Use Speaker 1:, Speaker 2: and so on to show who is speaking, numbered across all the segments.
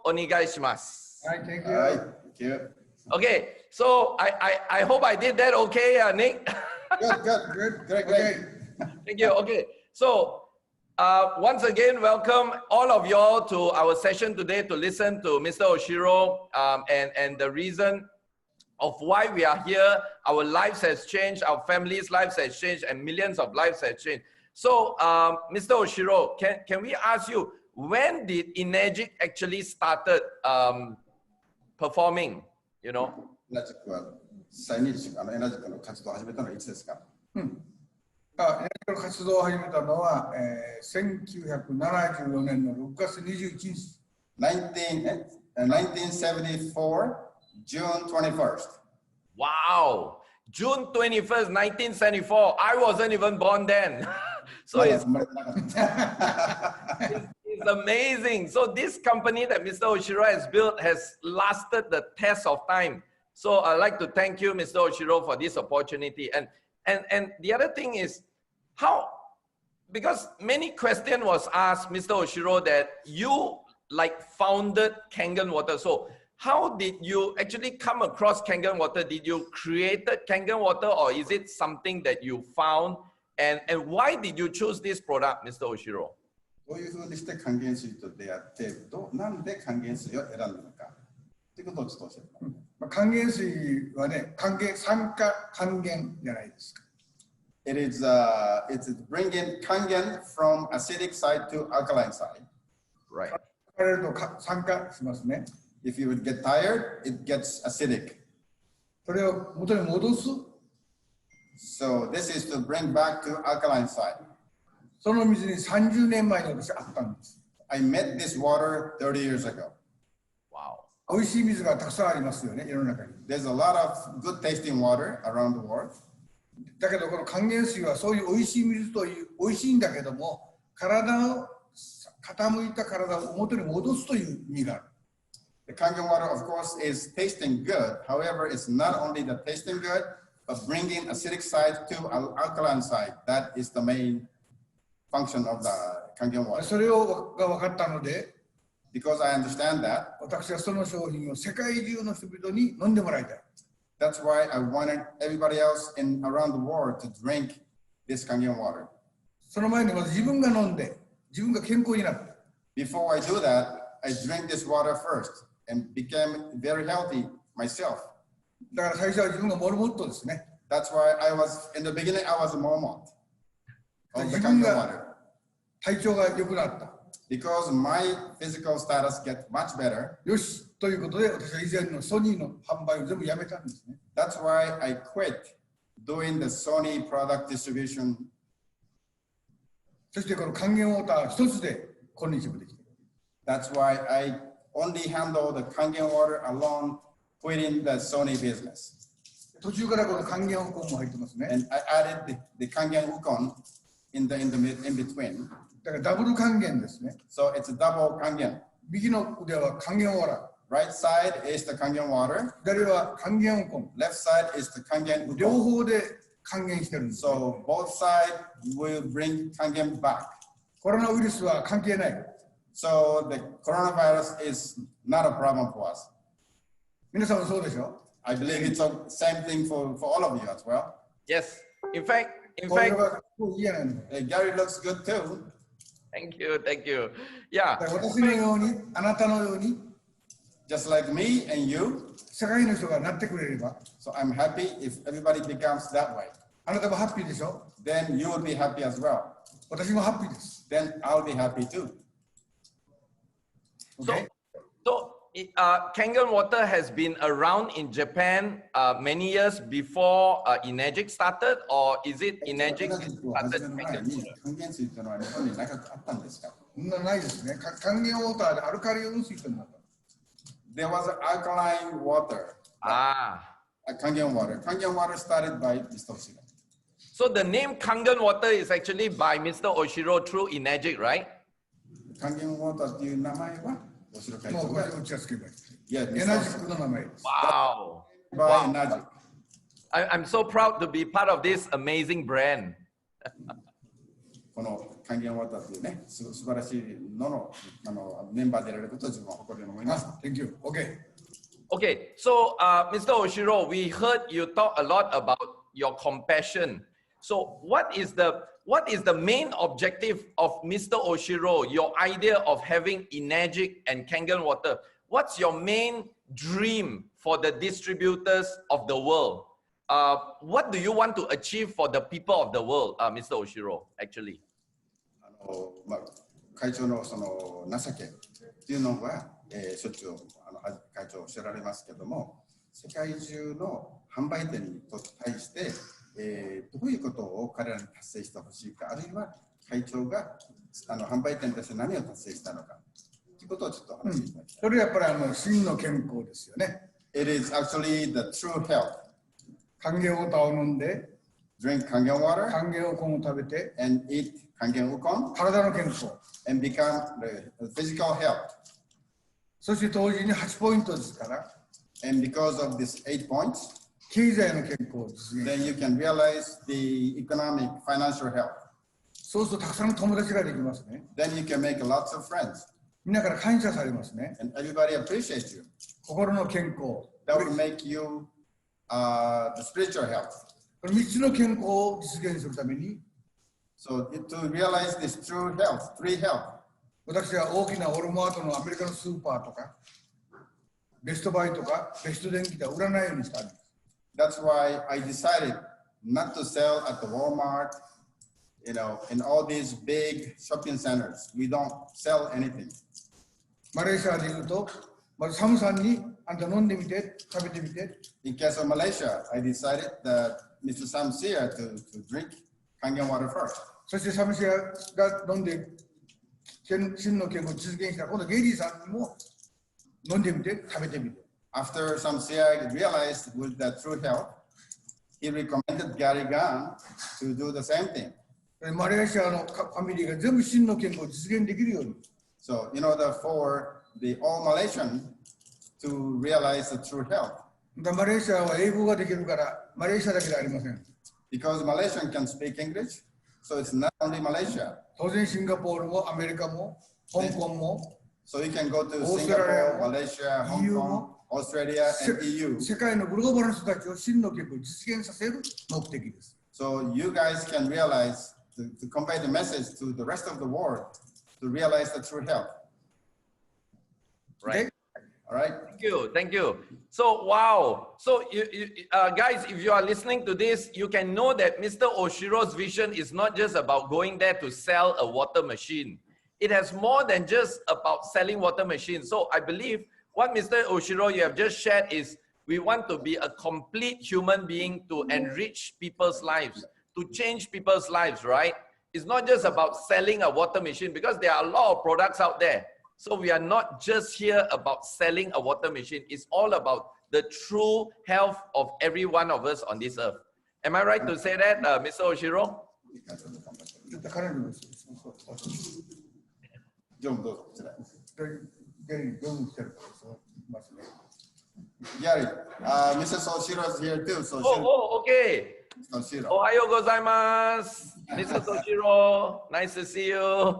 Speaker 1: onegai shimasu.
Speaker 2: Hi, thank you.
Speaker 3: Hi, thank you.
Speaker 1: Okay, so I hope I did that okay, Nick?
Speaker 3: Good, great.
Speaker 1: Thank you. Okay, so once again, welcome all of y'all to our session today to listen to Mr. Ohshiro and the reason of why we are here. Our lives has changed, our families' lives has changed, and millions of lives have changed. So, Mr. Ohshiro, can we ask you, when did Enagic actually started performing, you know?
Speaker 3: エナジックは再認識、エナジックの活動を始めたのはいつですか？
Speaker 2: エナジックの活動を始めたのは、1974年の6月21日。
Speaker 3: 1974, June 21st.
Speaker 1: Wow, June 21st, 1974. I wasn't even born then. So it's amazing. So this company that Mr. Ohshiro has built has lasted the test of time. So I'd like to thank you, Mr. Ohshiro, for this opportunity. And the other thing is, how, because many question was asked, Mr. Ohshiro, that you like founded Kangen Water. So how did you actually come across Kangen Water? Did you create Kangen Water, or is it something that you found? And why did you choose this product, Mr. Ohshiro?
Speaker 3: どういうふうにして還元水と出会って、なんで還元水を選んだのかということをちょっと教えてもらいます。
Speaker 2: 還元水はね、酸化還元じゃないですか。
Speaker 3: It's bringing Kangen from acidic side to alkaline side.
Speaker 1: Right.
Speaker 2: 疲れると酸化しますね。
Speaker 3: If you would get tired, it gets acidic.
Speaker 2: それを元に戻す。
Speaker 3: So this is to bring back to alkaline side.
Speaker 2: その水に30年前に私あったんです。
Speaker 3: I met this water 30 years ago.
Speaker 1: Wow.
Speaker 2: 美味しい水がたくさんありますよね、世の中に。
Speaker 3: There's a lot of good tasting water around the world.
Speaker 2: だけどこの還元水はそういう美味しい水という美味しいんだけども、体を傾いた体を元に戻すという意味がある。
Speaker 3: The Kangen water, of course, is tasting good. However, it's not only the tasting good, but bringing acidic side to alkaline side. That is the main function of the Kangen water.
Speaker 2: それが分かったので、
Speaker 3: Because I understand that,
Speaker 2: 私はその商品を世界中の人々に飲んでもらいたい。
Speaker 3: that's why I wanted everybody else around the world to drink this Kangen water.
Speaker 2: その前にまず自分が飲んで、自分が健康になって。
Speaker 3: Before I do that, I drank this water first and became very healthy myself.
Speaker 2: だから最初は自分がモルモットですね。
Speaker 3: That's why in the beginning, I was a Mormon of the
Speaker 2: 自分
Speaker 3: Kangen
Speaker 2: が
Speaker 3: water.
Speaker 2: 体調が良くなった。
Speaker 3: Because my physical status gets much better.
Speaker 2: よしということで、私は以前のソニーの販売を全部やめたんですね。
Speaker 3: That's why I quit doing the Sony product distribution.
Speaker 2: そしてこの還元ウォーター一つで今日もできている。
Speaker 3: That's why I only handle the Kangen water alone, quitting the Sony business.
Speaker 2: 途中からこの還元ウコンも入ってますね。
Speaker 3: And I added the Kangen Ukon in between.
Speaker 2: だからダブル還元ですね。
Speaker 3: So it's a double Kangen.
Speaker 2: 右の腕は還元ウォータ
Speaker 3: Right side is the Kangen water.
Speaker 2: ー、左は還元ウコン。
Speaker 3: Left side is the Kangen
Speaker 2: 両
Speaker 3: Ukon.
Speaker 2: 方で還元してるんです。
Speaker 3: So both sides will bring Kangen back.
Speaker 2: コロナウイルスは関係ない。
Speaker 3: So the coronavirus is not a problem for us.
Speaker 2: 皆さんもそうでしょ。
Speaker 3: I believe it's the same thing for all of you as well.
Speaker 1: Yes. In fact,
Speaker 2: これがいいじゃないの。
Speaker 3: Gary looks good too.
Speaker 1: thank you. Yeah.
Speaker 2: だから私のように、あなたのように、
Speaker 3: Just like me and you.
Speaker 2: 世界の人がなってくれれば、
Speaker 3: So I'm happy if everybody becomes that way.
Speaker 2: あなたもハッピーでしょ。
Speaker 3: Then you will be happy as well.
Speaker 2: 私もハッピーです。
Speaker 3: Then I'll be happy too.
Speaker 2: Okay?
Speaker 1: So Kangen Water has been around in Japan many years before Enagic started, or is it Enagic started Kangen Water?
Speaker 3: 還元水というのは日本に長くあったんですか？
Speaker 2: そんなないですね。還元ウォーターでアルカリウム水となった。
Speaker 3: There was alkaline water. Kangen water. Kangen water started by Mr. Ohshiro.
Speaker 1: So the name Kangen Water is actually by Mr. Ohshiro through Enagic, right?
Speaker 3: Kangen water という名前はOhshiro会
Speaker 2: もう
Speaker 3: 長が
Speaker 2: これを打ちつけばいい。
Speaker 3: Yeah,
Speaker 2: エナジックの名前です。
Speaker 1: Wow.
Speaker 3: by Enagic.
Speaker 1: I'm so proud to be part of this amazing brand.
Speaker 3: この還元ワタというね、素晴らしいののメンバーでいられることを自分は誇りに思います。
Speaker 2: Thank you. Okay.
Speaker 1: Okay, so Mr. Ohshiro, we heard you talk a lot about your compassion. So what is the main objective of Mr. Ohshiro, your idea of having Enagic and Kangen Water? What's your main dream for the distributors of the world? What do you want to achieve for the people of the world, Mr. Ohshiro, actually?
Speaker 3: 会長のその情けっていうのは、しょっちゅう会長おっしゃられますけども、世界中の販売店に対して、どういうことを彼らに達成してほしいか、あるいは会長が販売店として何を達成したのかということをちょっと話していただきたい。
Speaker 2: それはやっぱり真の健康ですよね。
Speaker 3: It is actually the true health.
Speaker 2: 還元ウォーターを飲んで、
Speaker 3: Drink Kangen water
Speaker 2: 還元ウコンを食べて、
Speaker 3: and eat Kangen ukon
Speaker 2: 体の健康。
Speaker 3: and become the physical health.
Speaker 2: そして同時に8ポイントですから、
Speaker 3: And because of these 8 points,
Speaker 2: 経済の健康ですね。
Speaker 3: then you can realize the economic, financial health.
Speaker 2: そうするとたくさんの友達ができますね。
Speaker 3: Then you can make lots of friends
Speaker 2: みんなから感謝されますね。
Speaker 3: and everybody appreciates you.
Speaker 2: 心の健康。
Speaker 3: That will make you the spiritual health.
Speaker 2: この3つの健康を実現するために、
Speaker 3: So to realize this true health, three health,
Speaker 2: 私は大きなウォルマートのアメリカのスーパーとか、ベストバイとか、ベスト電気では売らないようにしたんです。
Speaker 3: that's why I decided not to sell at the Walmart, you know, in all these big shopping centers. We don't sell anything.
Speaker 2: マレーシアでいうと、まずサムさんにあんた飲んでみて、食べてみて。
Speaker 3: In case of Malaysia, I decided that Mr. Samsia to drink Kangen water first.
Speaker 2: そしてサムシアが飲んで、真の健康を実現したら、今度ゲイリーさんにも飲んでみて、食べてみて。
Speaker 3: After Samsia realized with that true health, he recommended Gary Gunn to do the same thing.
Speaker 2: マレーシアのファミリーが全部真の健康を実現できるように。
Speaker 3: So, in order for the all Malaysian to realize the true health,
Speaker 2: マレーシアは英語ができるから、マレーシアだけではありません。
Speaker 3: because Malaysian can speak English, so it's not only Malaysia.
Speaker 2: 当然シンガポールもアメリカも香港も
Speaker 3: So you can go to
Speaker 2: Australia,
Speaker 3: Singapore, Malaysia, Hong
Speaker 2: EU,
Speaker 3: Kong, Australia, and EU.
Speaker 2: 世界のグローバルの人たちを真の健康を実現させる目的です。
Speaker 3: So you guys can realize to convey the message to the rest of the world to realize the true health.
Speaker 1: Right.
Speaker 3: All right.
Speaker 1: Thank you. So, wow. So, guys, if you are listening to this, you can know that Mr. Ohshiro's vision is not just about going there to sell a water machine. It has more than just about selling water machines. So, I believe what Mr. Ohshiro you have just shared is we want to be a complete human being to enrich people's lives, to change people's lives, right? It's not just about selling a water machine because there are a lot of products out there. So we are not just here about selling a water machine. It's all about the true health of every one of us on this earth. Am I right to say that, Mr. Ohshiro?
Speaker 3: Gary, Mrs. Ohshiro is here too. So
Speaker 1: Okay.
Speaker 3: Ohshiro.
Speaker 1: Ohayo gozaimasu. Mr. Ohshiro, nice to see you.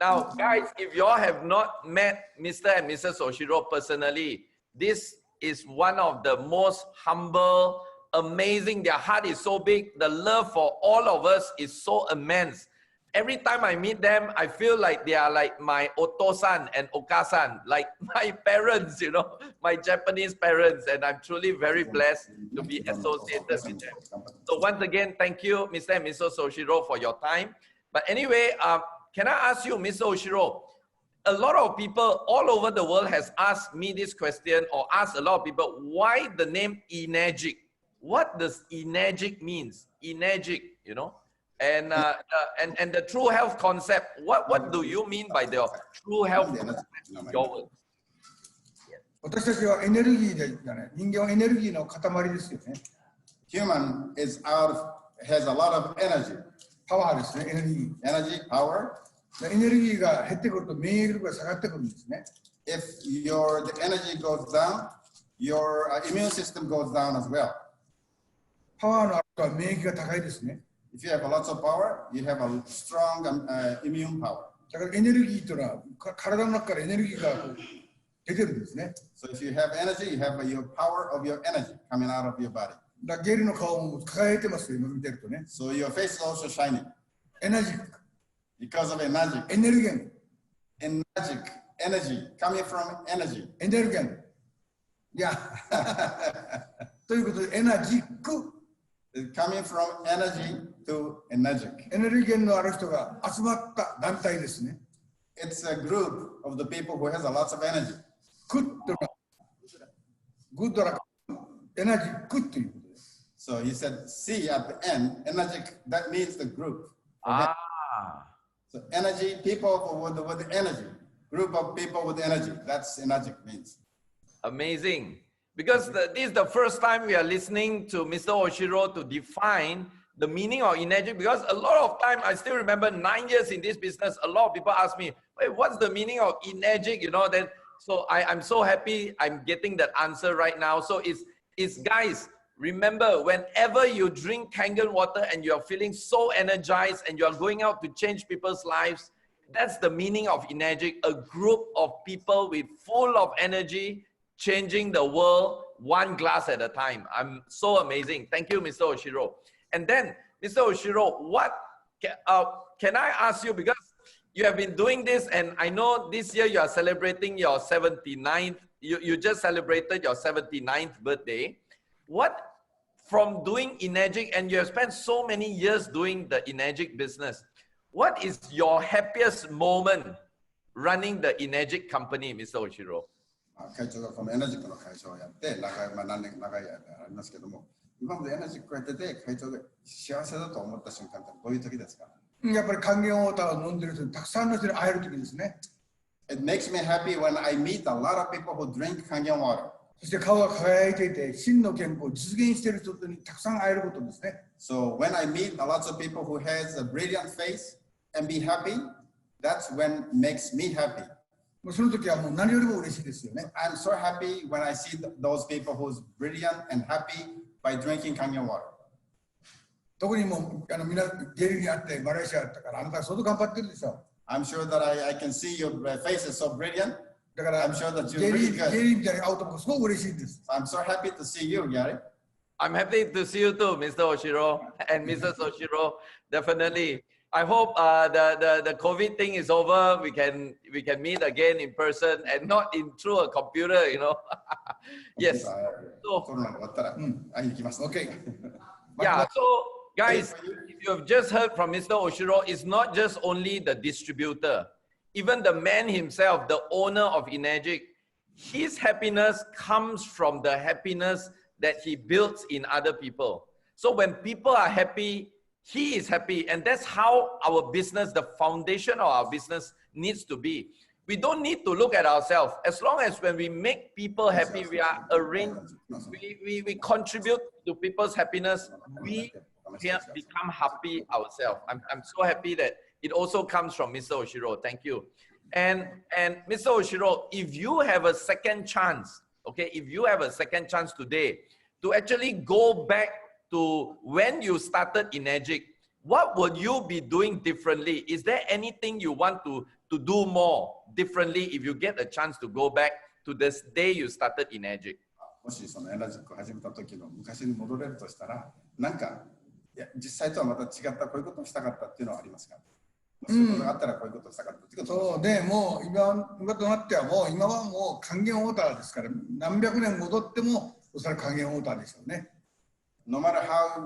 Speaker 1: Now, guys, if you all have not met Mr. and Mrs. Ohshiro personally, this is one of the most humble, amazing. Their heart is so big. The love for all of us is so immense. Every time I meet them, I feel like they are like my otosan and okasan, like my parents, you know, my Japanese parents. And I'm truly very blessed to be associated with them. So once again, thank you, Mr. and Mrs. Ohshiro, for your time. But anyway, can I ask you, Mr. Ohshiro, a lot of people all over the world has asked me this question or asked a lot of people, why the name Enagic? What does Enagic means? Enagic, you know? And the true health concept, what do you mean by the true health concept? Your words.
Speaker 2: 私たちはエネルギーで、人間はエネルギーの塊ですよね。
Speaker 3: Human is has a lot of energy.
Speaker 2: パワーですね、エネルギー。
Speaker 3: Energy, power.
Speaker 2: エネルギーが減ってくると免疫力が下がってくるんですね。
Speaker 3: If the energy goes down, your immune system goes down as well.
Speaker 2: パワーのある人は免疫が高いですね。
Speaker 3: If you have a lot of power, you have a strong immune power.
Speaker 2: だからエネルギーというのは体の中からエネルギーがこう出てるんですね。
Speaker 3: So if you have energy, you have your power of your energy coming out of your body.
Speaker 2: だからゲルの顔も輝いてますよ、今見てるとね。
Speaker 3: So your face is also shining
Speaker 2: エナジック、
Speaker 3: because of enagic.
Speaker 2: エネルゲン、
Speaker 3: Enagic, energy, coming from energy.
Speaker 2: エネルゲン。いや、ということでエナジック、
Speaker 3: Coming from energy to enagic.
Speaker 2: エネルゲンのある人が集まった団体ですね。
Speaker 3: It's a group of the people who has a lot of energy.
Speaker 2: グッドな、グッドなエナジックということです。
Speaker 3: So he said C at the end, enagic, that means the group.
Speaker 1: Ah,
Speaker 3: So energy, people with energy, group of people with energy, that's enagic means.
Speaker 1: amazing. Because this is the first time we are listening to Mr. Ohshiro to define the meaning of Enagic. Because a lot of time, I still remember 9 years in this business, a lot of people ask me, wait, what's the meaning of Enagic? You know, then, so I'm so happy I'm getting that answer right now. So it's guys, remember, whenever you drink Kangen water and you're feeling so energized and you're going out to change people's lives, that's the meaning of Enagic, a group of people with full of energy, changing the world one glass at a time. I'm so amazing. Thank you, Mr. Ohshiro. And then, Mr. Ohshiro, what can I ask you, because you have been doing this, and I know this year you are celebrating your 79th, you just celebrated your 79th birthday. What, from doing Enagic, and you have spent so many years doing the Enagic business, what is your happiest moment running the Enagic company, Mr. Ohshiro?
Speaker 3: 会長がこのエナジックの会社をやって何年長い間ありますけども、今までエナジックをやってて会長が幸せだと思った瞬間ってどういう時ですか？
Speaker 2: やっぱり還元ウォーターを飲んでる人にたくさんの人に会える時ですね。
Speaker 3: It makes me happy when I meet a lot of people who drink Kangen water.
Speaker 2: そして顔が輝いていて真の健康を実現している人にたくさん会えることですね。
Speaker 3: So when I meet a lot of people who has a brilliant face and be happy, that's when makes me happy.
Speaker 2: その時はもう何よりも嬉しいですよね。
Speaker 3: I'm so happy when I see those people who's brilliant and happy by drinking Kangen water.
Speaker 2: 特にもうみんなゲリにあってマレーシアだったからあなたは相当頑張ってるでしょ。
Speaker 3: I'm sure that I can see your face is so brilliant.
Speaker 2: だから
Speaker 3: I'm sure that
Speaker 2: ゲ
Speaker 3: you're
Speaker 2: リ
Speaker 3: really good.
Speaker 2: ゲリみたいに会うとすごく嬉しいんです。
Speaker 3: I'm so happy to see you, Gary.
Speaker 1: I'm happy to see you too, Mr. Ohshiro and Mrs. Ohshiro. Definitely. I hope the COVID thing is over. We can meet again in person and not through a computer, you know. Yes. So,
Speaker 3: コロナが終わったら会いに来ます。
Speaker 2: OK。
Speaker 1: yeah. So, guys, if you have just heard from Mr. Ohshiro, it's not just only the distributor, even the man himself, the owner of Enagic. His happiness comes from the happiness that he builds in other people. So when people are happy, he is happy, and that's how our business, the foundation of our business needs to be. We don't need to look at ourselves. As long as when we make people happy, we are arranged, we contribute to people's happiness, we can become happy ourselves. I'm so happy that it also comes from Mr. Ohshiro. Thank you. And Mr. Ohshiro, if you have a second chance, okay, if you have a second chance today to actually go back to when you started Enagic, what would you be doing differently? Is there anything you want to do more differently if you get a chance to go back to this day you started Enagic?
Speaker 3: もしそのエナジックを始めた時の昔に戻れるとしたら、なんかいや実際とはまた違ったこういうことをしたかったっていうのはありますか？そういうことがあったらこういうことをしたかったっていうこと。
Speaker 2: そうでもう今となってはもう今はもう還元ウォーターですから何百年戻ってもおそらく還元ウォーターでしょうね。
Speaker 3: No matter how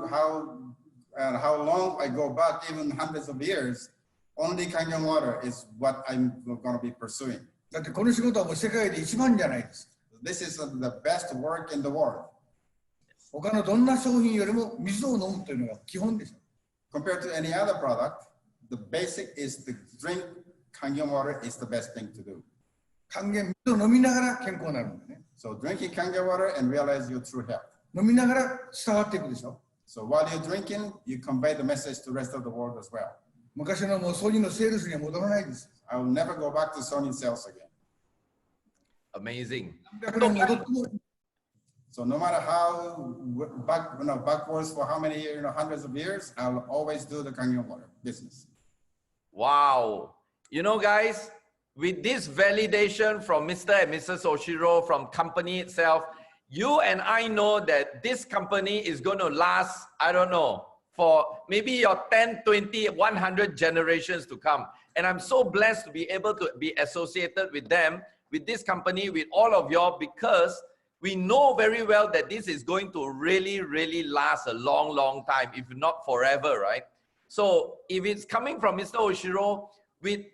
Speaker 3: long I go back, even hundreds of years, only Kangen water is what I'm going to be pursuing.
Speaker 2: だってこの仕事はもう世界で一番じゃないですか。
Speaker 3: This is the best work in the world.
Speaker 2: 他のどんな商品よりも水を飲むというのが基本でしょ。
Speaker 3: Compared to any other product, the basic is to drink Kangen water is the best thing to do.
Speaker 2: 還元水を飲みながら健康になるんだね。
Speaker 3: So drinking Kangen water and realize your true health.
Speaker 2: 飲みながら伝わっていくでしょ。
Speaker 3: So while you're drinking, you convey the message to the rest of the world as well.
Speaker 2: 昔のもうソニーのセールスには戻らないです。
Speaker 3: I will never go back to Sony sales again.
Speaker 1: Amazing.
Speaker 3: So no matter how backwards for how many years, hundreds of years, I'll always do the Kangen water business.
Speaker 1: Wow. You know, guys, with this validation from Mr. and Mrs. Ohshiro, from company itself, you and I know that this company is going to last, I don't know, for maybe your 10, 20, 100 generations to come. And I'm so blessed to be able to be associated with them, with this company, with all of y'all, because we know very well that this is going to really, really last a long, long time, if not forever, right? So if it's coming from Mr. Ohshiro, with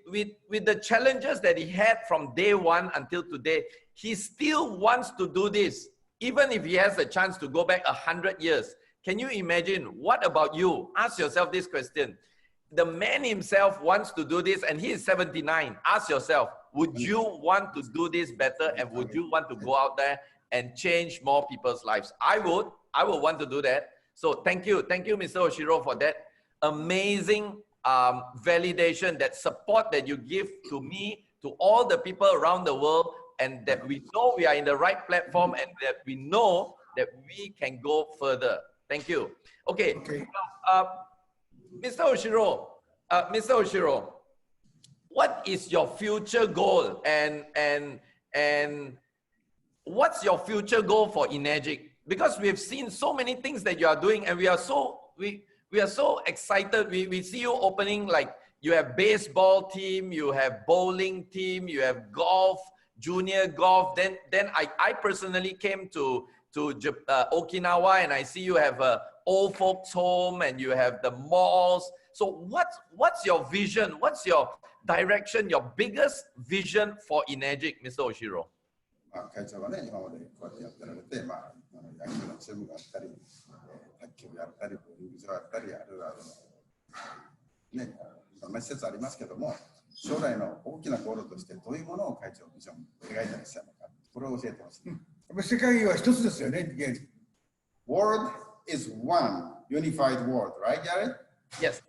Speaker 1: the challenges that he had from day one until today, he still wants to do this, even if he has a chance to go back 100 years. Can you imagine? What about you? Ask yourself this question. The man himself wants to do this, and he is 79. Ask yourself, would you want to do this better, and would you want to go out there and change more people's lives? I would want to do that. So thank you, Mr. Ohshiro, for that amazing validation, that support that you give to me, to all the people around the world, and that we know we are in the right platform, and that we know that we can go further. Thank you. Okay. Mr. Ohshiro, what is your future goal, and what's your future goal for Enagic? Because we've seen so many things that you are doing, and we are so excited. We see you opening, like you have baseball team, you have bowling team, you have golf, junior golf. Then I personally came to Okinawa, and I see you have a old folks home, and you have the malls. So what's your vision? What's your direction? Your biggest vision for Enagic, Mr. Ohshiro?
Speaker 3: 会長がね、今までこうやってやってられて、野球のチームがあったり、卓球やったり、陸上やったり、あるね、いろんな施設ありますけども、将来の大きなゴールとしてどういうものを会長ビジョン描いたりしたのか、これを教えてほしい。
Speaker 2: 世界は一つですよね。
Speaker 3: World is one unified world, right, Gary?
Speaker 1: Yes.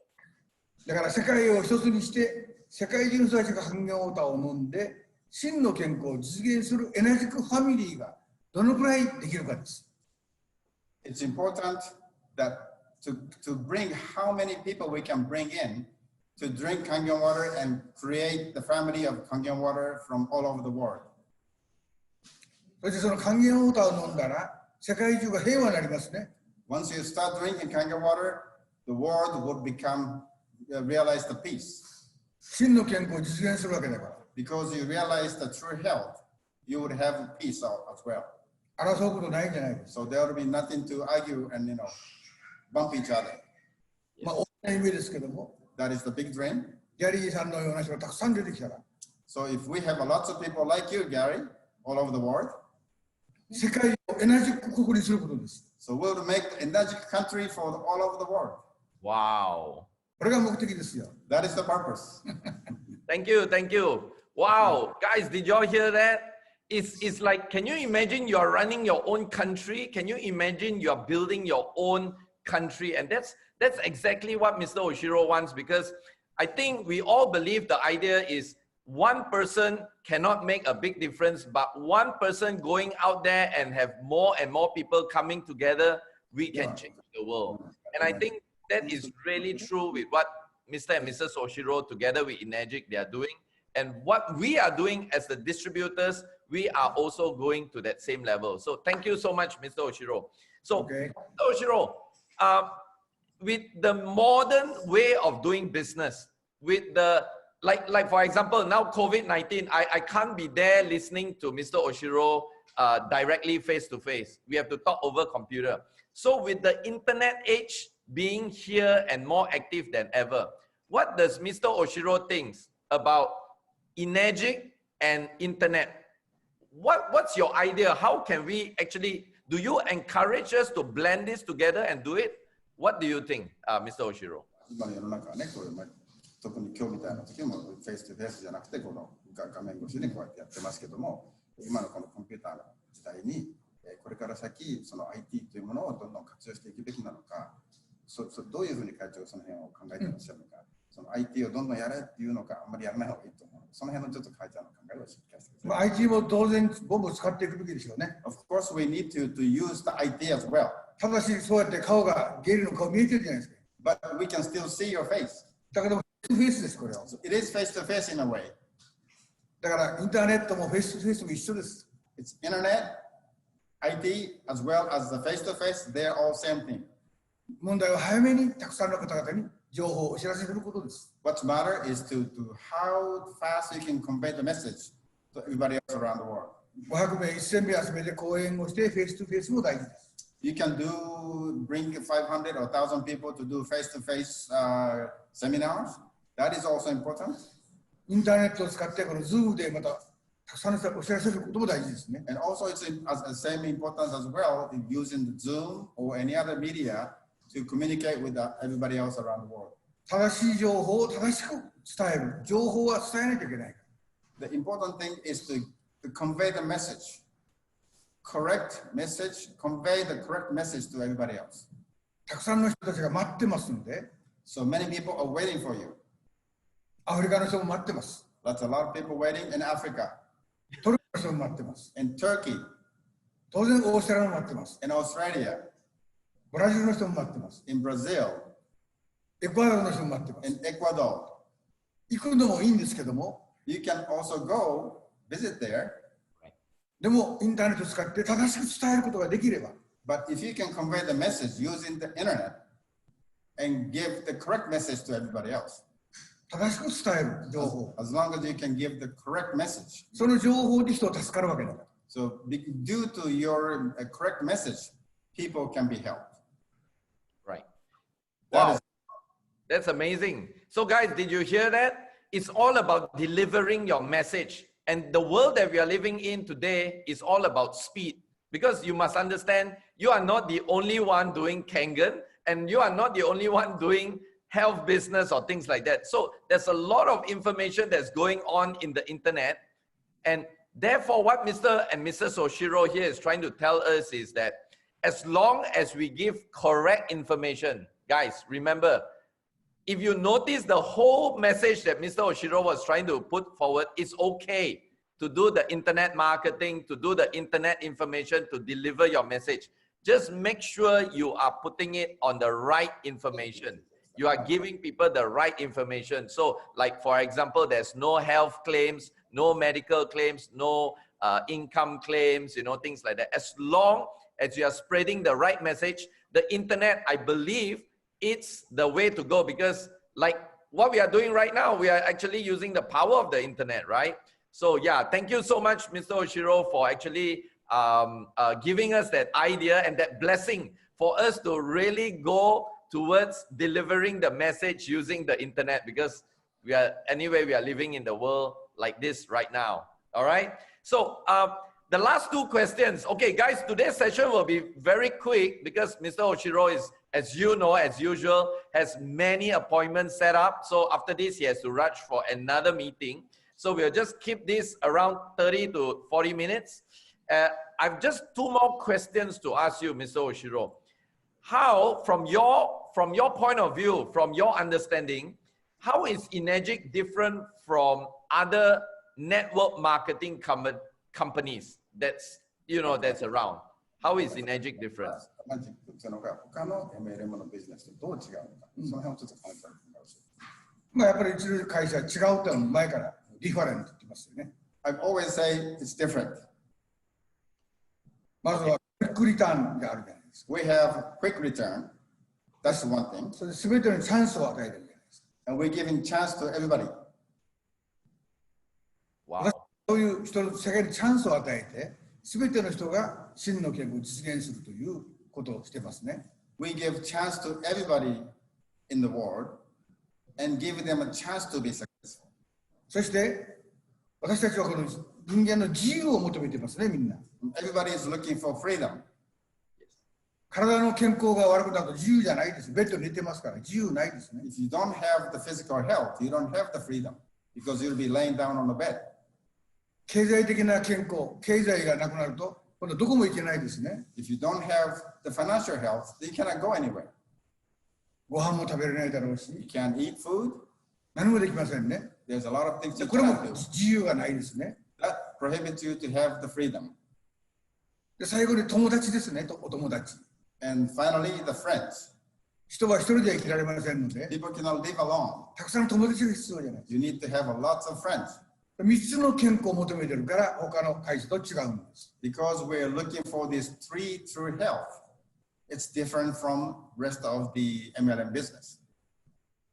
Speaker 2: だから世界を一つにして、世界中の人たちが還元ウォーターを飲んで、真の健康を実現するエナジックファミリーがどのくらいできるかです。
Speaker 3: It's important that to bring how many people we can bring in to drink Kangen water and create the family of Kangen water from all over the world.
Speaker 2: そしてその還元ウォーターを飲んだら世界中が平和になりますね。
Speaker 3: Once you start drinking Kangen water, the world would become realize the peace.
Speaker 2: 真の健康を実現するわけだから。
Speaker 3: Because you realize the true health, you would have peace as well.
Speaker 2: 争うことないんじゃないです。
Speaker 3: So there will be nothing to argue and bump each other.
Speaker 2: まあ大きな夢ですけども。
Speaker 3: That is the big dream.
Speaker 2: ギャリーさんのような人がたくさん出てきたら。
Speaker 3: So if we have lots of people like you, Gary, all over the world.
Speaker 2: 世界をエナジック国にすることです。
Speaker 3: So we'll make Enagic country for all over the world.
Speaker 1: Wow.
Speaker 2: これが目的ですよ。
Speaker 3: That is the purpose.
Speaker 1: Thank you. Wow, guys, did y'all hear that? It's like, can you imagine you're running your own country? Can you imagine you're building your own country? And that's exactly what Mr. Ohshiro wants, because I think we all believe the idea is one person cannot make a big difference, but one person going out there and have more and more people coming together, we can change the world. And I think that is really true with what Mr. and Mrs. Ohshiro together with Enagic, they are doing. And what we are doing as the distributors, we are also going to that same level. So thank you so much, Mr. Ohshiro. So, Mr. Ohshiro, with the modern way of doing business, with the, like for example, now COVID-19, I can't be there listening to Mr. Ohshiro directly face to face. We have to talk over computer. So with the internet age being here and more active than ever, what does Mr. Ohshiro think about Enagic and internet? What's your idea? How can we actually, do you encourage us to blend this together and do it? What do you think, Mr. Ohshiro?
Speaker 3: 今の世の中はね、これ特に今日みたいな時もフェイスとフェイスじゃなくてこの画面越しにこうやってやってますけども、今のこのコンピューターの時代にこれから先その IT というものをどんどん活用していくべきなのか、どういうふうに会長その辺を考えていらっしゃるのか、その IT をどんどんやれっていうのか、あんまりやらない方がいいと思うのその辺のちょっと書いてあるの考えを聞かせてください。
Speaker 2: まあ、IT も当然ボンボン使っていくべきでしょうね。
Speaker 3: Of course, we need to use the IT as well.
Speaker 2: ただし、そうやって顔が、ゲイルの顔見えてるじゃないですか。
Speaker 3: But we can still see your face.
Speaker 2: だから、フェイストゥフェイスです、これは。
Speaker 3: So it is face to face in a way.
Speaker 2: だから、インターネットもフェイストゥフェイスも一緒です。
Speaker 3: It's internet, IT, as well as the face to face. They're all same thing.
Speaker 2: 問題は早めにたくさんの方々に情報をお知らせすることです。
Speaker 3: What's matter is to how fast you can convey the message to everybody else around the world.
Speaker 2: 500名、1000名集めて講演をして、フェイストゥフェイスも大事です。
Speaker 3: You can bring 500 or 1,000 people to do face-to-face seminars. That is also important.
Speaker 2: インターネットを使って、この Zoom でまたたくさんの人にお知らせすることも大事ですね。
Speaker 3: And also it's as the same importance as well in using the Zoom or any other media to communicate with everybody else around the world.
Speaker 2: 正しい情報を正しく伝える。情報は伝えなきゃいけない。
Speaker 3: The important thing is to convey the message. Correct message, convey the correct message to everybody else.
Speaker 2: たくさんの人たちが待ってますので、
Speaker 3: So many people are waiting for you.
Speaker 2: アフリカの人も待ってます。
Speaker 3: That's a lot of people waiting in Africa,
Speaker 2: トルコの人も待ってます。
Speaker 3: in Turkey,
Speaker 2: 当然、オーストラリアも待ってます。
Speaker 3: in Australia,
Speaker 2: ブラジルの人も待ってます。
Speaker 3: in Brazil,
Speaker 2: エクアドルの人も待ってます。
Speaker 3: in Ecuador.
Speaker 2: 行くのもいいんですけども、
Speaker 3: You can also go visit there,
Speaker 2: でもインターネットを使って正しく伝えることができれば、
Speaker 3: but if you can convey the message using the internet and give the correct message to everybody else,
Speaker 2: 正しく伝える情報、
Speaker 3: as long as you can give the correct message.
Speaker 2: その情報で人を助かるわけだから。
Speaker 3: So due to your correct message, people can be helped.
Speaker 1: Right.
Speaker 3: That
Speaker 1: Wow.
Speaker 3: is-
Speaker 1: That's amazing. So guys, did you hear that? It's all about delivering your message. And the world that we are living in today is all about speed. Because you must understand, you are not the only one doing Kangen, and you are not the only one doing health business or things like that. So there's a lot of information that's going on in the internet. And therefore, what Mr. and Mrs. Ohshiro here is trying to tell us is that as long as we give correct information, guys, remember, if you notice the whole message that Mr. Ohshiro was trying to put forward, it's okay to do the internet marketing, to do the internet information, to deliver your message. Just make sure you are putting it on the right information. You are giving people the right information. So like, for example, there's no health claims, no medical claims, no income claims, you know, things like that. As long as you are spreading the right message, the internet, I believe, it's the way to go, because like what we are doing right now, we are actually using the power of the internet, right? So yeah, thank you so much, Mr. Ohshiro, for actually giving us that idea and that blessing for us to really go towards delivering the message using the internet, because we are living in the world like this right now. All right. So the last two questions. Okay, guys, today's session will be very quick because Mr. Ohshiro is, as you know, as usual, has many appointments set up. So after this, he has to rush for another meeting. So we'll just keep this around 30 to 40 minutes. I've just two more questions to ask you, Mr. Ohshiro. How, from your point of view, from your understanding, how is Enagic different from other network marketing companies that's, you know, that's around? How is Enagic different?
Speaker 3: マジックというのが他の MLM のビジネスとどう違うのか、その辺をちょっと考えてみましょう。
Speaker 2: まあやっぱりうちの会社は違うっていうのは前からディファレントって言ってますよね。
Speaker 3: I've always say it's different.
Speaker 2: まずはクイックリターンがあるじゃないですか。
Speaker 3: We have quick return. That's the one thing.
Speaker 2: それで全てのチャンスを与えるじゃないですか。
Speaker 3: And we're giving chance to everybody.
Speaker 1: Wow.
Speaker 2: そういう人の世界にチャンスを与えて、全ての人が真の健康を実現するということをしてますね。
Speaker 3: We give chance to everybody in the world and give them a chance to be successful.
Speaker 2: そして私たちはこの人間の自由を求めてますね、みんな。
Speaker 3: Everybody is looking for freedom.
Speaker 2: 体の健康が悪くなると自由じゃないです。ベッドに寝てますから自由ないですね。
Speaker 3: If you don't have the physical health, you don't have the freedom because you'll be laying down on the bed.
Speaker 2: 経済的な健康、経済がなくなると今度どこも行けないですね。
Speaker 3: If you don't have the financial health, then you cannot go anywhere.
Speaker 2: ご飯も食べれないだろう
Speaker 3: You
Speaker 2: し、
Speaker 3: can't eat food,
Speaker 2: 何もできませんね。
Speaker 3: There's a lot of things you
Speaker 2: これも
Speaker 3: cannot do.
Speaker 2: 自由がないですね。
Speaker 3: That prohibits you to have the freedom.
Speaker 2: で、最後に友達ですね、お友達。
Speaker 3: And finally, the friends.
Speaker 2: 人は一人では生きられませんので、
Speaker 3: People cannot live alone.
Speaker 2: たくさんの友達が必要じゃないです
Speaker 3: You need to have lots of friends
Speaker 2: か。3つの健康を求めてるから、他の会社と違うんです。
Speaker 3: because we're looking for these three true health. It's different from rest of the MLM business.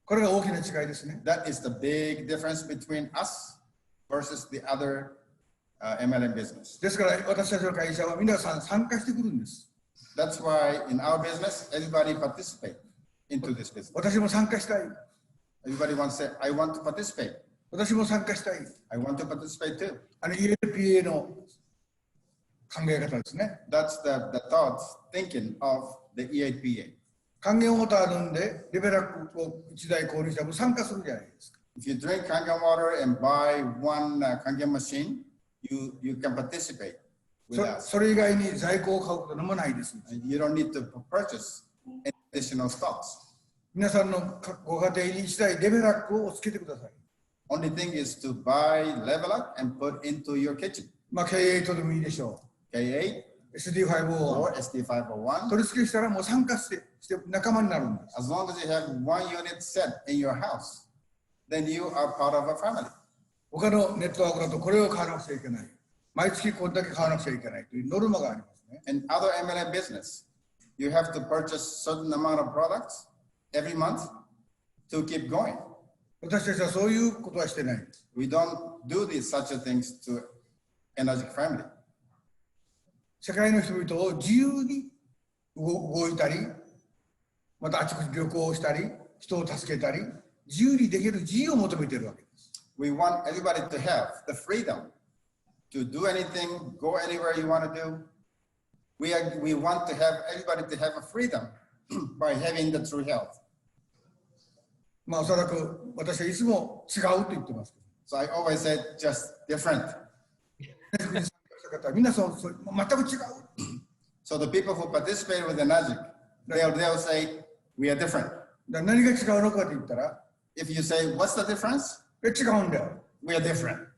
Speaker 2: これが大きな違いですね。
Speaker 3: That is the big difference between us versus the other MLM business.
Speaker 2: ですから私たちの会社は皆さん参加してくるんです。
Speaker 3: That's why in our business, everybody participate into this business.
Speaker 2: 私も参加したい。
Speaker 3: Everybody wants to say, I want to participate.
Speaker 2: 私も参加したい。
Speaker 3: I want to participate too.
Speaker 2: ELPA の考え方ですね。
Speaker 3: That's the thought, thinking of the EAPA.
Speaker 2: 還元ウォーター飲んでレベラックを1台購入したら参加するじゃないですか。
Speaker 3: If you drink Kangen water and buy one Kangen machine, you can participate with us.
Speaker 2: それ以外に在庫を買うこともないです。
Speaker 3: And you don't need to purchase any additional stocks.
Speaker 2: 皆さんのご家庭に1台レベラックをつけてください。
Speaker 3: Only thing is to buy level up and put into your kitchen.
Speaker 2: まあ K8 でもいいでしょ
Speaker 3: K8
Speaker 2: う。SD5 を
Speaker 3: or SD501.
Speaker 2: 取り付けしたらもう参加して仲間になるんです。
Speaker 3: As long as you have one unit set in your house, then you are part of a family.
Speaker 2: 他のネットワークだとこれを買わなくちゃいけない。毎月これだけ買わなくちゃいけないというノルマがありますね。
Speaker 3: In other MLM business, you have to purchase certain amount of products every month to keep going.
Speaker 2: 私たちはそういうことはしてないんです。
Speaker 3: We don't do these such a things to Enagic family.
Speaker 2: 世界の人々を自由に動いたり、またあちこち旅行したり、人を助けたり、自由にできる自由を求めているわけです。
Speaker 3: We want everybody to have the freedom to do anything, go anywhere you want to do. We want to have everybody to have a freedom by having the true health.
Speaker 2: まあおそらく私はいつも違うと言ってますけど。
Speaker 3: So I always said just different.
Speaker 2: 皆さん全く違う。
Speaker 3: So the people who participate with Enagic, they'll say we are different.
Speaker 2: 何が違うのかと言ったら、
Speaker 3: If you say what's the difference?
Speaker 2: 違うんだよ。
Speaker 3: We are different.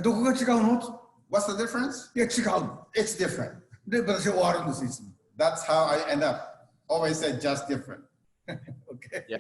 Speaker 2: どこが違うの？
Speaker 3: What's the difference?
Speaker 2: いや違う。
Speaker 3: It's different.
Speaker 2: で私は終わるんですいつも。
Speaker 3: That's how I end up. Always say just different.
Speaker 2: Okay.
Speaker 1: Yeah.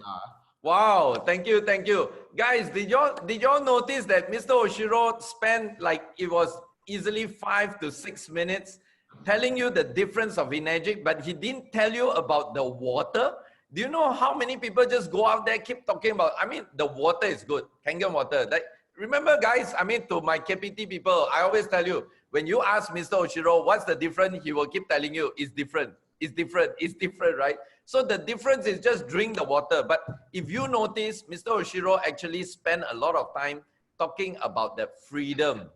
Speaker 1: Wow. Thank you. Thank you. Guys, did y'all notice that Mr. Ohshiro spent like it was easily 5 to 6 minutes telling you the difference of Enagic, but he didn't tell you about the water. Do you know how many people just go out there, keep talking about, I mean, the water is good, Kangen water. Like, remember guys, I mean, to my KPT people, I always tell you, when you ask Mr. Ohshiro, what's the difference? He will keep telling you, it's different, it's different, it's different, right? So the difference is just drink the water. But if you notice, Mr. Ohshiro actually spent a lot of time talking about that freedom,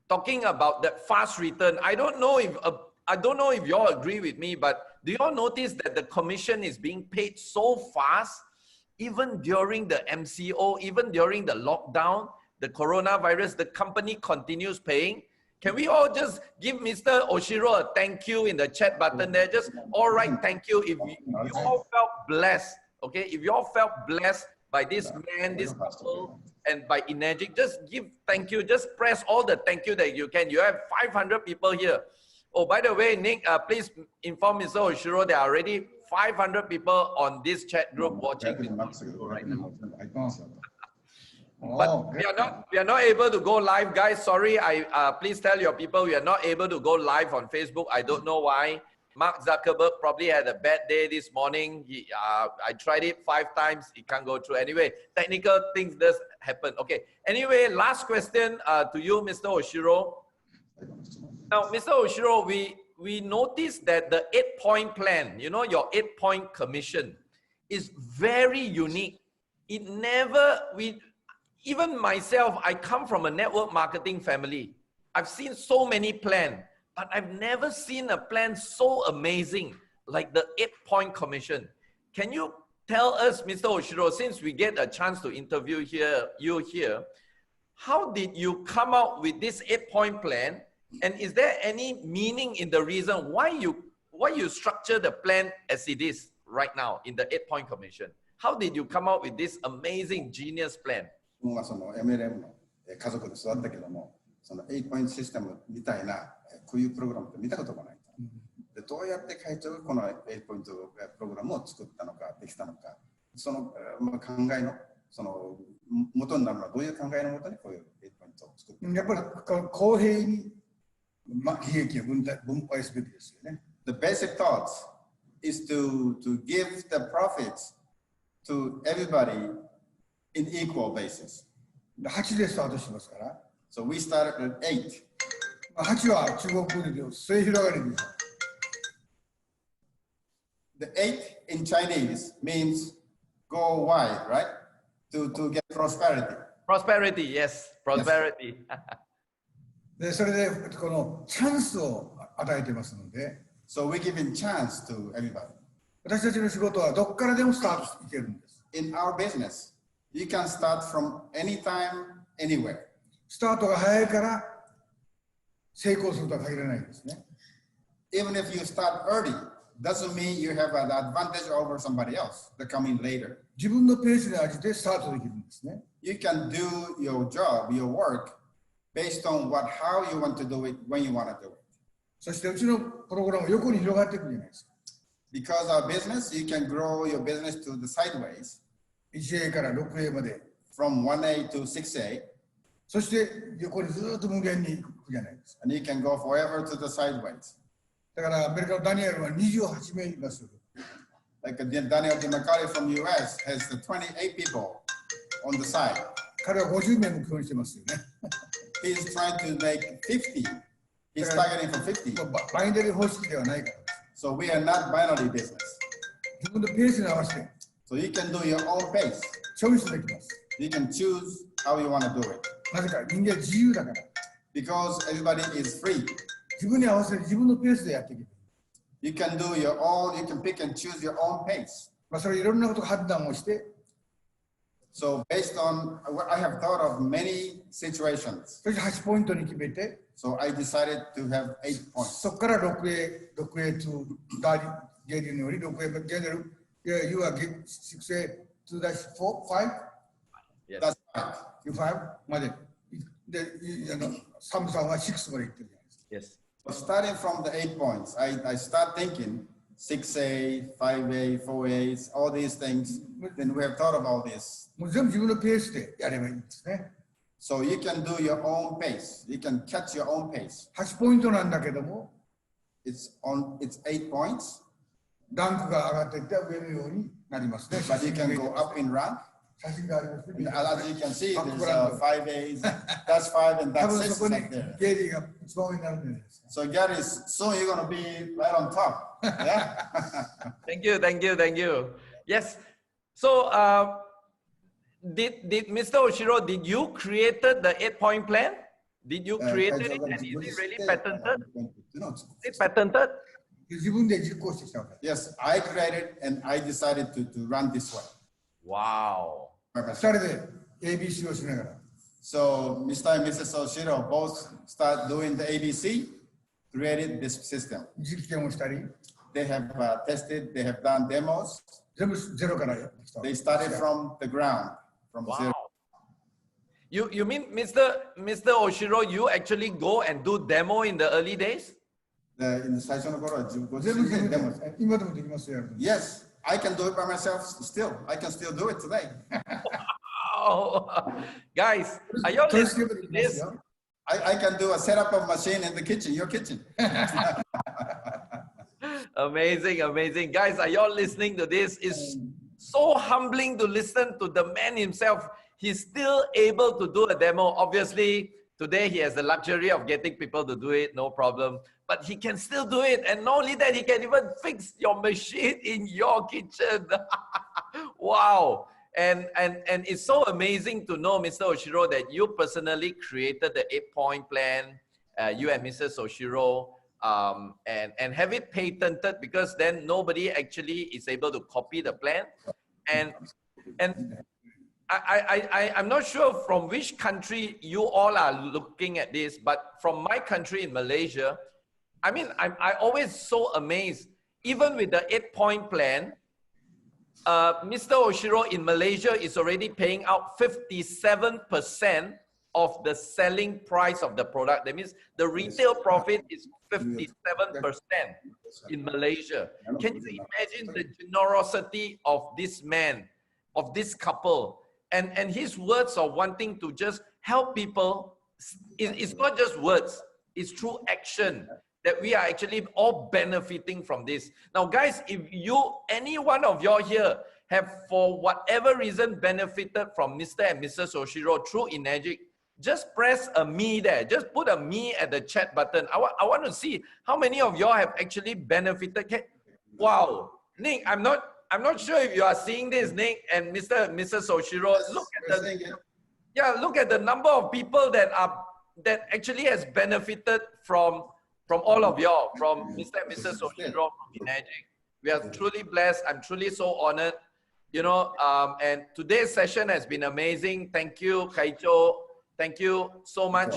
Speaker 1: talking about that fast return. I don't know if you all agree with me, but do you all notice that the commission is being paid so fast, even during the MCO, even during the lockdown, the coronavirus, the company continues paying? Can we all just give Mr. Ohshiro a thank you in the chat button there? Just all right, thank you. If you all felt blessed, okay? If you all felt blessed by this man, this couple, and by Enagic, just give thank you. Just press all the thank you that you can. You have 500 people here. Oh, by the way, Nick, please inform Mr. Ohshiro there are already 500 people on this chat group watching right now. But we are not able to go live, guys. Sorry, please tell your people we are not able to go live on Facebook. I don't know why. Mark Zuckerberg probably had a bad day this morning. I tried it 5 times. It can't go through. Anyway, technical things does happen. Okay. Anyway, last question to you, Mr. Ohshiro. Now, Mr. Ohshiro, we noticed that the 8-point plan, you know, your 8-point commission is very unique. It never, even myself, I come from a network marketing family. I've seen so many plans, but I've never seen a plan so amazing like the 8-point commission. Can you tell us, Mr. Ohshiro, since we get a chance to interview you here, how did you come out with this 8-point plan? And is there any meaning in the reason why you structure the plan as it is right now in the 8-point commission? How did you come out with this amazing genius plan?
Speaker 3: 分はその MLM の家族で育ったけども、その8ポイントシステムみたいなこういうプログラムって見たことがない。でどうやって会長がこの8ポイントプログラムを作ったのか、できたのか、その考えのその元になるのはどういう考えのもとにこういう8ポイントを作ったのか。
Speaker 2: やっぱり公平に利益を分配すべきですよね。
Speaker 3: The basic thought is to give the profits to everybody in equal basis.
Speaker 2: 8でスタートしますから。
Speaker 3: So we started at 8.
Speaker 2: 8は中国語で末広がりです。
Speaker 3: The 8 in Chinese means go wide, right? To get prosperity.
Speaker 1: Prosperity, yes, prosperity.
Speaker 2: でそれでこのチャンスを与えてますので、
Speaker 3: So we give in chance to everybody.
Speaker 2: 私たちの仕事はどこからでもスタートしていけるんです。
Speaker 3: In our business, you can start from anytime, anywhere.
Speaker 2: スタートが早いから成功するとは限らないんですね。
Speaker 3: Even if you start early, doesn't mean you have an advantage over somebody else that come in later.
Speaker 2: 自分のペースに応じてスタートできるんですね。
Speaker 3: You can do your job, your work, based on how you want to do it, when you want to do it.
Speaker 2: そしてうちのプログラムは横に広がっていくじゃないですか。
Speaker 3: Because our business, you can grow your business to the sideways.
Speaker 2: 1A から 6A まで。
Speaker 3: From 1A to 6A.
Speaker 2: そして横にずっと無限に行くじゃないですか。
Speaker 3: And you can go forever to the sideways.
Speaker 2: だからアメリカのダニエルは28名います。
Speaker 3: Like Daniel DiMaccari from US has the 28 people on the side.
Speaker 2: 彼は50名目標にしてますよね。
Speaker 3: He's trying to make 50. He's targeting for 50.
Speaker 2: バイナリー方式ではないから。
Speaker 3: So we are not binary business.
Speaker 2: 自分のペースに合わせて。
Speaker 3: So you can do your own pace.
Speaker 2: チョイスできます。
Speaker 3: You can choose how you want to do it.
Speaker 2: なぜか人間自由だから。
Speaker 3: Because everybody is free.
Speaker 2: 自分に合わせて自分のペースでやっていける。
Speaker 3: You can do your own, you can pick and choose your own pace.
Speaker 2: それいろんなこと判断をして。
Speaker 3: So based on, I have thought of many situations.
Speaker 2: そして8ポイントに決めて。
Speaker 3: So I decided to have 8 points.
Speaker 2: そこから 6A to ダーリゲリのように 6A ゲネル、you are 6A to dash 4, 5?
Speaker 1: Yes.
Speaker 3: That's right.
Speaker 2: 5まで。で、サムさんは6まで行ってるじゃないですか。
Speaker 1: Yes.
Speaker 3: So starting from the 8 points, I start thinking 6A, 5A, 4As, all these things. Then we have thought about this.
Speaker 2: もう全部自分のペースでやればいいんですね。
Speaker 3: So you can do your own pace. You can catch your own pace.
Speaker 2: 8ポイントなんだけども、
Speaker 3: It's 8 points.
Speaker 2: ランクが上がっていって上のようになりますね。
Speaker 3: But you can go up in rank.
Speaker 2: 写真がありますね。
Speaker 3: And as you can see, there's 5As. That's 5 and
Speaker 2: 多
Speaker 3: that's
Speaker 2: 分
Speaker 3: 6
Speaker 2: そこに
Speaker 3: up there.
Speaker 2: ゲイリーが一番上になるんじゃないですか。
Speaker 3: So Gary, soon you're going to be right on top. Yeah.
Speaker 1: Thank you, thank you, thank you. Yes. So, did Mr. Ohshiro, did you created the 8-point plan? Did you create it and is it really patented? Is it patented?
Speaker 2: 自分で実行してきたわけ。
Speaker 3: Yes, I created and I decided to run this way.
Speaker 1: Wow.
Speaker 2: 2人で ABC をしながら。
Speaker 3: So Mr. and Mrs. Ohshiro both start doing the ABC, created this system.
Speaker 2: 実験をしたり、
Speaker 3: They have tested, they have done demos.
Speaker 2: 全部ゼロからやってきた。
Speaker 3: They started from the ground, from
Speaker 1: Wow.
Speaker 3: zero.
Speaker 1: You mean Mr. Ohshiro, you actually go and do demo in the early days?
Speaker 3: 最初の頃はご自
Speaker 2: 全部自分で
Speaker 3: 身でデモ。
Speaker 2: 今でもできますよ。
Speaker 3: Yes, I can do it by myself still. I can still do it today.
Speaker 1: Oh, guys, are you all listening to this?
Speaker 3: I can do a setup of machine in the kitchen, your kitchen.
Speaker 1: Amazing, amazing. Guys, are you all listening to this? It's so humbling to listen to the man himself. He's still able to do a demo. Obviously, today he has the luxury of getting people to do it, no problem. But he can still do it. And not only that, he can even fix your machine in your kitchen. Wow. And it's so amazing to know, Mr. Ohshiro, that you personally created the 8-point plan, you and Mrs. Ohshiro, and have it patented, because then nobody actually is able to copy the plan. And I'm not sure from which country you all are looking at this, but from my country in Malaysia, I mean, I always so amazed, even with the 8-point plan, Mr. Ohshiro in Malaysia is already paying out 57% of the selling price of the product. That means the retail profit is 57% in Malaysia. Can you imagine the generosity of this man, of this couple, and his words of wanting to just help people? It's not just words, it's through action that we are actually all benefiting from this. Now, guys, if any one of y'all here have for whatever reason benefited from Mr. and Mrs. Ohshiro through Enagic, just press a me there. Just put a me at the chat button. I want to see how many of y'all have actually benefited. Wow, Nick, I'm not sure if you are seeing this, Nick and Mr. and Mrs. Ohshiro. Look at the number of people that actually has benefited from all of y'all, from Mr. and Mrs. Ohshiro from Enagic. We are truly blessed. I'm truly so honored. You know, and today's session has been amazing. Thank you, Kaicho. Thank you so much.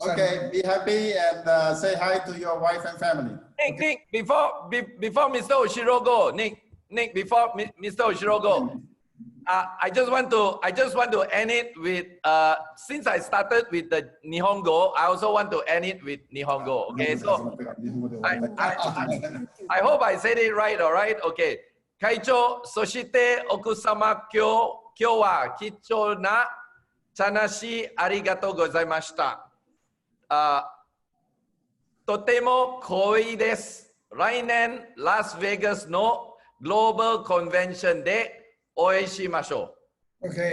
Speaker 3: Okay, be happy and say hi to your wife and family.
Speaker 1: Nick, before Mr. Ohshiro go, Nick, before Mr. Ohshiro go, I just want to end it with since I started with the Nihongo, I also want to end it with Nihongo. Okay, so I hope I said it right. All right. Okay. Kaicho soshite okusama kyo wa kicho na chanashi arigatou gozaimashita. Totemo koi desu. 来年 Las Vegas no Global Convention de お会いしましょう。
Speaker 2: Okay.